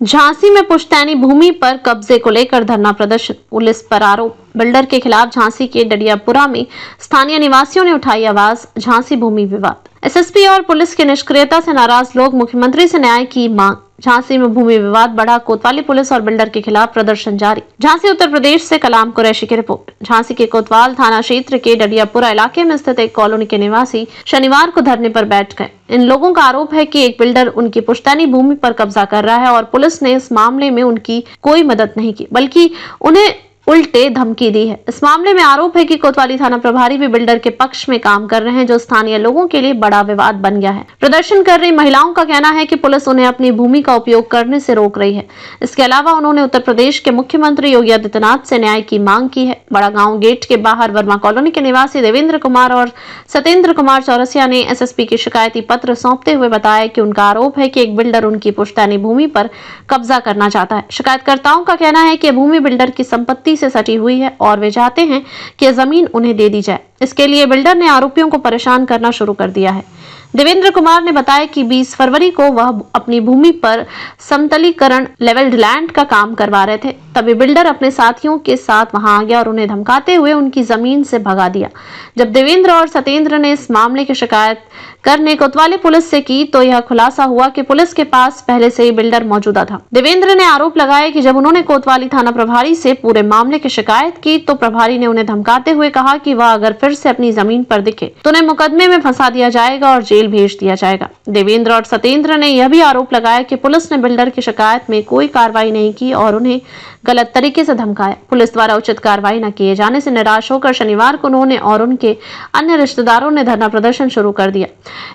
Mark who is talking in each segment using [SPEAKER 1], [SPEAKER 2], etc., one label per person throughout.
[SPEAKER 1] झांसी में पुश्तैनी भूमि पर कब्जे को लेकर धरना प्रदर्शन, पुलिस पर आरोप। बिल्डर के खिलाफ झांसी के डडियापुरा में स्थानीय निवासियों ने उठाई आवाज। झांसी भूमि विवाद, एसएसपी और पुलिस की निष्क्रियता से नाराज लोग, मुख्यमंत्री से न्याय की मांग। झांसी में भूमि विवाद बढ़ा, कोतवाली पुलिस और बिल्डर के खिलाफ प्रदर्शन जारी। झांसी उत्तर प्रदेश से कलाम कुरैशी की रिपोर्ट। झांसी के कोतवाल थाना क्षेत्र के डडियापुरा इलाके में स्थित एक कॉलोनी के निवासी शनिवार को धरने पर बैठ गए। इन लोगों का आरोप है कि एक बिल्डर उनकी पुश्तैनी भूमि पर कब्जा कर रहा है और पुलिस ने इस मामले में उनकी कोई मदद नहीं की, बल्कि उन्हें उल्टे धमकी दी है। इस मामले में आरोप है कि कोतवाली थाना प्रभारी भी बिल्डर के पक्ष में काम कर रहे हैं, जो स्थानीय लोगों के लिए बड़ा विवाद बन गया है। प्रदर्शन कर रही महिलाओं का कहना है कि पुलिस उन्हें अपनी भूमि का उपयोग करने से रोक रही है। इसके अलावा उन्होंने उत्तर प्रदेश के मुख्यमंत्री योगी आदित्यनाथ से न्याय की मांग की है। बड़ा गांव गेट के बाहर वर्मा कॉलोनी के निवासी देवेंद्र कुमार और सत्येंद्र कुमार चौरसिया ने एसएसपी के शिकायती पत्र सौंपते हुए बताया कि उनका आरोप है कि एक बिल्डर उनकी पुश्तैनी भूमि पर कब्जा करना चाहता है। शिकायतकर्ताओं का कहना है कि भूमि बिल्डर की संपत्ति से सटी हुई है और वे चाहते हैं कि जमीन उन्हें दे दी जाए। इसके लिए बिल्डर ने आरोपियों को परेशान करना शुरू कर दिया है। देवेंद्र कुमार ने बताया कि 20 फरवरी को वह अपनी भूमि पर समतलीकरण लेवल्ड लैंड का काम करवा रहे थे। तभी बिल्डर अपने साथियों के साथ वहां आ गया और उन्हें धमकाते हुए उनकी जमीन से भगा दिया। जब देवेंद्र और सत्येंद्र ने इस मामले की शिकायत करने कोतवाली पुलिस से की तो यह खुलासा हुआ कि पुलिस के पास पहले से ही बिल्डर मौजूदा था। देवेंद्र ने आरोप लगाया कि जब उन्होंने कोतवाली थाना प्रभारी से पूरे मामले की शिकायत की तो प्रभारी ने उन्हें धमकाते हुए कहा कि वह अगर फिर से अपनी जमीन पर दिखे तो उन्हें मुकदमे में फंसा दिया जाएगा और जेल भेज दिया जाएगा। देवेंद्र और सत्येंद्र ने यह भी आरोप लगाया कि पुलिस ने बिल्डर की शिकायत में कोई कार्रवाई नहीं की और उन्हें गलत तरीके से धमकाया। पुलिस द्वारा उचित कार्रवाई न किए जाने से निराश होकर शनिवार को उन्होंने और उनके अन्य रिश्तेदारों ने धरना प्रदर्शन शुरू कर दिया।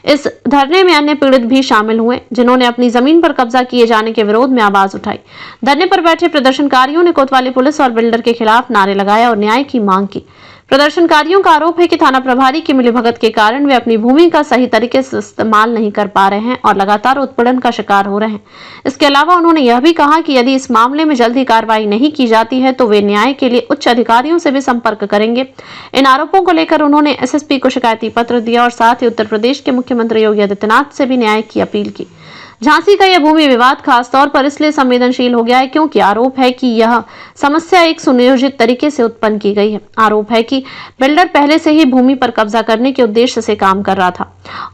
[SPEAKER 1] इस धरने में अन्य पीड़ित भी शामिल हुए, जिन्होंने अपनी जमीन पर कब्जा किए जाने के विरोध में आवाज उठाई। धरने पर बैठे प्रदर्शनकारियों ने कोतवाली पुलिस और बिल्डर के खिलाफ नारे लगाए और न्याय की मांग की। प्रदर्शनकारियों का आरोप है कि थाना प्रभारी की मिलीभगत के कारण वे अपनी भूमि का सही तरीके से इस्तेमाल नहीं कर पा रहे हैं और लगातार उत्पीड़न का शिकार हो रहे हैं। इसके अलावा उन्होंने यह भी कहा कि यदि इस मामले में जल्दी कार्रवाई नहीं की जाती है तो वे न्याय के लिए उच्च अधिकारियों से भी संपर्क करेंगे। इन आरोपों को लेकर उन्होंने एसएसपी को शिकायती पत्र दिया और साथ ही उत्तर प्रदेश के मुख्यमंत्री योगी आदित्यनाथ से भी न्याय की अपील की। झांसी का यह भूमि विवाद खासतौर पर इसलिए संवेदनशील हो गया है क्योंकि आरोप है कि यह समस्या एक सुनियोजित तरीके से उत्पन्न की गई है। आरोप है कि बिल्डर पहले से ही भूमि पर कब्जा करने के उद्देश्य से काम कर रहा था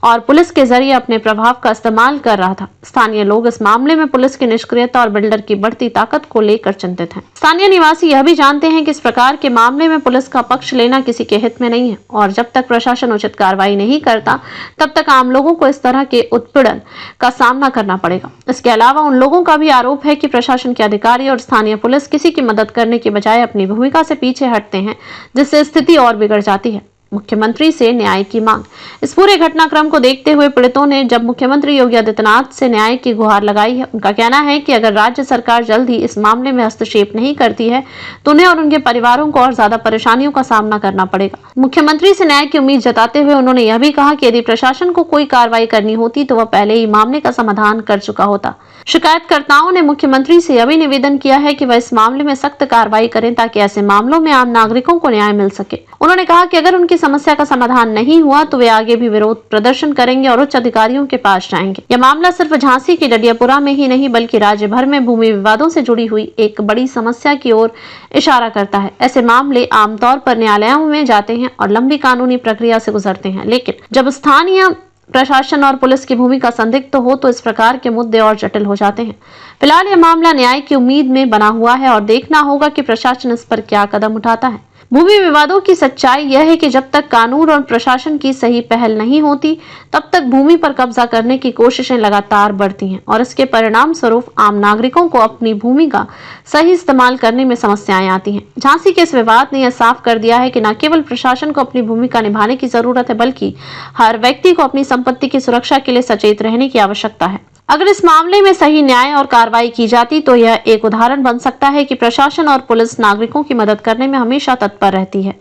[SPEAKER 1] और पुलिस के जरिए अपने प्रभाव का इस्तेमाल कर रहा था। स्थानीय लोग इस मामले में पुलिस की निष्क्रियता और बिल्डर की बढ़ती ताकत को लेकर चिंतित हैं। स्थानीय निवासी यह भी जानते हैं कि इस प्रकार के मामले में पुलिस का पक्ष लेना किसी के हित में नहीं है और जब तक प्रशासन उचित कार्रवाई नहीं करता तब तक आम लोगों को इस तरह के उत्पीड़न का सामना करना पड़ेगा। इसके अलावा उन लोगों का भी आरोप है कि प्रशासन के अधिकारी और स्थानीय पुलिस किसी की मदद करने के बजाय अपनी भूमिका से पीछे हटते हैं, जिससे स्थिति और बिगड़ जाती है। मुख्यमंत्री से न्याय की मांग। इस पूरे घटनाक्रम को देखते हुए पीड़ितों ने जब मुख्यमंत्री योगी आदित्यनाथ से न्याय की गुहार लगाई है। उनका कहना है कि अगर राज्य सरकार जल्द ही इस मामले में हस्तक्षेप नहीं करती है तो उन्हें और उनके परिवारों को और ज्यादा परेशानियों का सामना करना पड़ेगा। मुख्यमंत्री से न्याय की उम्मीद जताते हुए उन्होंने यह भी कहा कि यदि प्रशासन को कोई कार्रवाई करनी होती तो वह पहले ही मामले का समाधान कर चुका होता। शिकायतकर्ताओं ने मुख्यमंत्री से यह भी निवेदन किया है कि वह इस मामले में सख्त कार्रवाई करें ताकि ऐसे मामलों में आम नागरिकों को न्याय मिल सके। उन्होंने कहा कि अगर उनकी समस्या का समाधान नहीं हुआ तो वे आगे भी विरोध प्रदर्शन करेंगे और उच्च अधिकारियों के पास जाएंगे। यह मामला सिर्फ झांसी के डडियापुरा में ही नहीं बल्कि राज्य भर में भूमि विवादों से जुड़ी हुई एक बड़ी समस्या की ओर इशारा करता है। ऐसे मामले आमतौर पर न्यायालयों में जाते हैं और लंबी कानूनी प्रक्रिया से गुजरते हैं, लेकिन जब स्थानीय प्रशासन और पुलिस की भूमिका संदिग्ध हो तो इस प्रकार के मुद्दे और जटिल हो जाते हैं। फिलहाल यह मामला न्याय की उम्मीद में बना हुआ है और देखना होगा कि प्रशासन इस पर क्या कदम उठाता है। भूमि विवादों की सच्चाई यह है कि जब तक कानून और प्रशासन की सही पहल नहीं होती तब तक भूमि पर कब्जा करने की कोशिशें लगातार बढ़ती हैं और इसके परिणाम स्वरूप आम नागरिकों को अपनी भूमि का सही इस्तेमाल करने में समस्याएं आती हैं। झांसी के इस विवाद ने यह साफ कर दिया है कि न केवल प्रशासन को अपनी भूमिका निभाने की जरूरत है बल्कि हर व्यक्ति को अपनी संपत्ति की सुरक्षा के लिए सचेत रहने की आवश्यकता है। अगर इस मामले में सही न्याय और कार्रवाई की जाती तो यह एक उदाहरण बन सकता है कि प्रशासन और पुलिस नागरिकों की मदद करने में हमेशा तत्पर रहती है।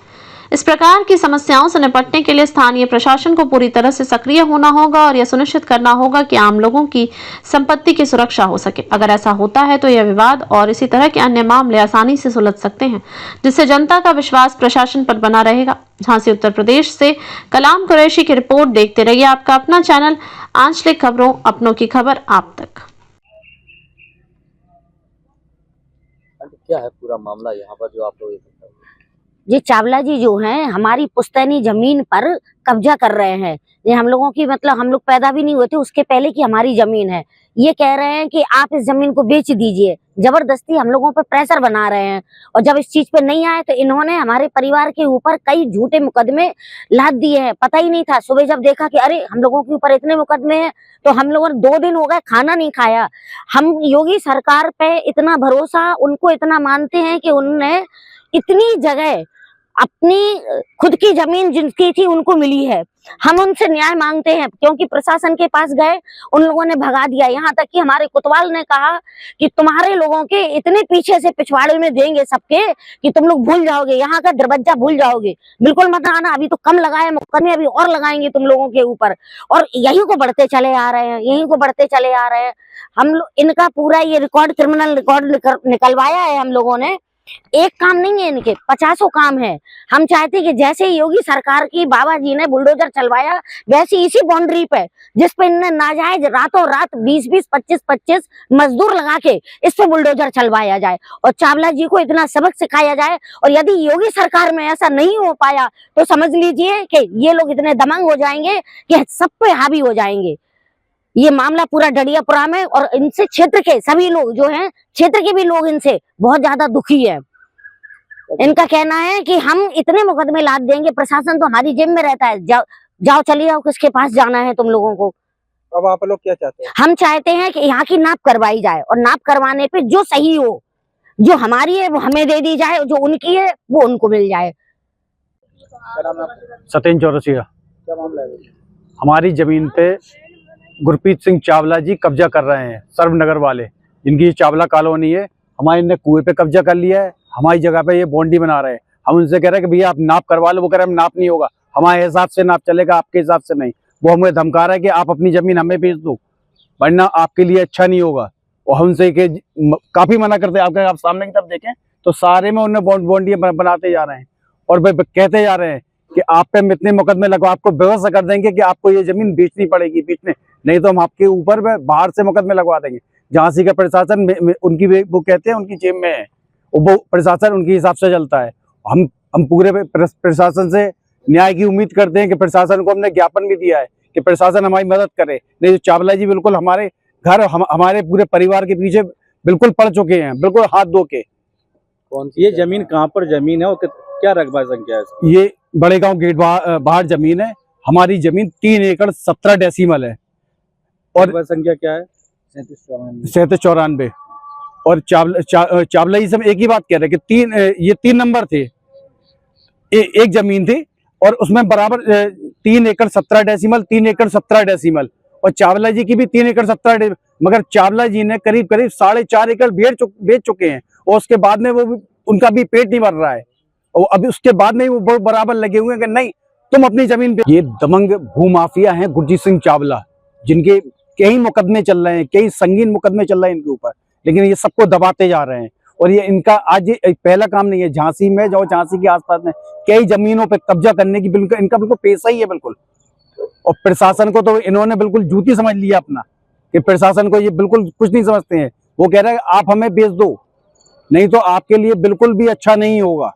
[SPEAKER 1] इस प्रकार की समस्याओं से निपटने के लिए स्थानीय प्रशासन को पूरी तरह से सक्रिय होना होगा और यह सुनिश्चित करना होगा कि आम लोगों की संपत्ति की सुरक्षा हो सके। अगर ऐसा होता है तो यह विवाद और इसी तरह के अन्य मामले आसानी से सुलझ सकते हैं, जिससे जनता का विश्वास प्रशासन पर बना रहेगा। झांसी उत्तर प्रदेश से कलाम कुरैशी की रिपोर्ट। देखते रहिए आपका अपना चैनल आंचलिक खबरों, अपनों की खबर आप तक।
[SPEAKER 2] क्या है पूरा मामला यहाँ पर जो आप लोग ये बताइए?
[SPEAKER 3] ये चावला जी जो हैं हमारी पुश्तैनी जमीन पर कब्जा कर रहे हैं। ये हम लोगों की मतलब हम लोग पैदा भी नहीं हुए थे उसके पहले की हमारी जमीन है। ये कह रहे हैं कि आप इस जमीन को बेच दीजिए, जबरदस्ती हम लोगों पर प्रेशर बना रहे हैं। और जब इस चीज पे नहीं आए तो इन्होंने हमारे परिवार के ऊपर कई झूठे मुकदमे लाद दिए हैं। पता ही नहीं था, सुबह जब देखा कि अरे हम लोगों के ऊपर इतने मुकदमे हैं तो हम लोगों ने 2 दिन हो गए खाना नहीं खाया। हम योगी सरकार पे इतना भरोसा, उनको इतना मानते हैं कि उनने इतनी जगह अपनी खुद की जमीन जिनकी थी उनको मिली है। हम उनसे न्याय मांगते हैं क्योंकि प्रशासन के पास गए, उन लोगों ने भगा दिया। यहाँ तक कि हमारे कोतवाल ने कहा कि तुम्हारे लोगों के इतने पीछे से पिछवाड़े में देंगे सबके कि तुम लोग भूल जाओगे, यहाँ का दरवाजा भूल जाओगे, बिल्कुल मत आना, अभी तो कम लगाए मुकदमे, अभी और लगाएंगे तुम लोगों के ऊपर। और यही को बढ़ते चले आ रहे हैं, यही को बढ़ते चले आ रहे हैं। हम लोग इनका पूरा ये रिकॉर्ड, क्रिमिनल रिकॉर्ड निकलवाया है हम लोगों ने। एक काम नहीं है इनके, 50 काम है। हम चाहते कि जैसे ही योगी सरकार की बाबा जी ने बुलडोजर चलवाया वैसे इसी बाउंड्री पे जिस पे इनने नाजायज रातों रात 20-20, 25-25 मजदूर लगा के इस पे बुलडोजर चलवाया जाए और चावला जी को इतना सबक सिखाया जाए। और यदि योगी सरकार में ऐसा नहीं हो पाया तो समझ लीजिए कि ये लोग इतने दमंग हो जाएंगे कि सब पे हावी हो जाएंगे। ये मामला पूरा डडियापुरा में और इनसे क्षेत्र के सभी लोग जो हैं, क्षेत्र के भी लोग इनसे बहुत ज्यादा दुखी है। इनका कहना है कि हम इतने मुकदमे लाद देंगे, प्रशासन तो हमारी जेब में रहता है, जाओ चली जाओ, किसके पास जाना है तुम लोगों को।
[SPEAKER 4] अब आप लोग क्या चाहते हैं?
[SPEAKER 3] हम चाहते हैं कि यहाँ की नाप करवाई जाए और नाप करवाने पे जो सही हो, जो हमारी है वो हमें दे दी जाए, जो उनकी है वो उनको मिल जाए।
[SPEAKER 5] सत्येंद्र चौरसिया।
[SPEAKER 4] क्या मामला है?
[SPEAKER 5] हमारी जमीन पे गुरप्रीत सिंह चावला जी कब्जा कर रहे हैं, सर्वनगर वाले, जिनकी चावला कॉलोनी है। हमारे ने कुएं पे कब्जा कर लिया है, हमारी जगह पे ये बाउंड्री बना रहे हैं। हम उनसे कह रहे हैं कि भैया आप नाप करवा लो, वो कह रहे हैं नाप नहीं होगा, हमारे हिसाब से नाप चलेगा, आपके हिसाब से नहीं। वो हमें धमका रहा है कि आप अपनी जमीन हमें बेच दो वरना आपके लिए अच्छा नहीं होगा। और हमसे काफी मना करते हैं। आप सामने की तरफ देखें तो सारे में उन्हें बाउंड्री बनाते जा रहे हैं और कहते जा रहे हैं कि आप पे हम इतने मुकदमे लगवा, आपको व्यवस्था कर देंगे कि आपको ये जमीन बेचनी पड़ेगी, बेचने नहीं तो हम आपके ऊपर बाहर से मुकदमे लगवा देंगे। झांसी का प्रशासन उनकी वो कहते हैं उनकी जेब में है, वो प्रशासन उनके हिसाब से चलता है। हम पूरे प्रशासन से न्याय की उम्मीद करते हैं कि प्रशासन को हमने ज्ञापन भी दिया है कि प्रशासन हमारी मदद करे। नहीं तो चावला जी बिल्कुल हमारे घर, हमारे पूरे परिवार के पीछे बिल्कुल पड़ चुके हैं, बिल्कुल हाथ धो के।
[SPEAKER 2] कौन सी ये जमीन कहाँ पर जमीन है और क्या रकबा संख्या है?
[SPEAKER 5] ये बड़े गांव गेट बाहर जमीन है। हमारी जमीन 3 एकड़ 17 डेसिमल है और
[SPEAKER 2] संख्या क्या है?
[SPEAKER 5] 3794। और चावला जी से एक ही बात कह रहे कि ये 3 नंबर थे, एक जमीन थी और उसमें बराबर 3 एकड़ 17 डेसिमल, 3 एकड़ 17 डेसिमल और चावला जी की भी 3 एकड़ 17 डेसिमल। मगर चावला जी ने करीब 4.5 एकड़ बेच चुके हैं और उसके बाद में वो उनका भी पेट नहीं भर रहा है और अभी उसके बाद में वो बहुत बराबर लगे हुए हैं कि नहीं तुम अपनी जमीन पे। ये दमंग भूमाफिया हैं गुरजीत सिंह चावला, जिनके कई मुकदमे चल रहे हैं, कई संगीन मुकदमे चल रहे हैं इनके ऊपर, लेकिन ये सबको दबाते जा रहे हैं। और ये इनका आज ये पहला काम नहीं है। झांसी में जो झांसी के आसपास में कई जमीनों पे कब्जा करने की बिल्कुल इनका बिल्कुल पेशा ही है बिल्कुल। और प्रशासन को तो इन्होंने बिल्कुल जूती समझ लिया अपना, कि प्रशासन को ये बिल्कुल कुछ नहीं समझते हैं। वो कह रहे हैं आप हमें बेच दो, नहीं तो आपके लिए बिल्कुल भी अच्छा नहीं होगा।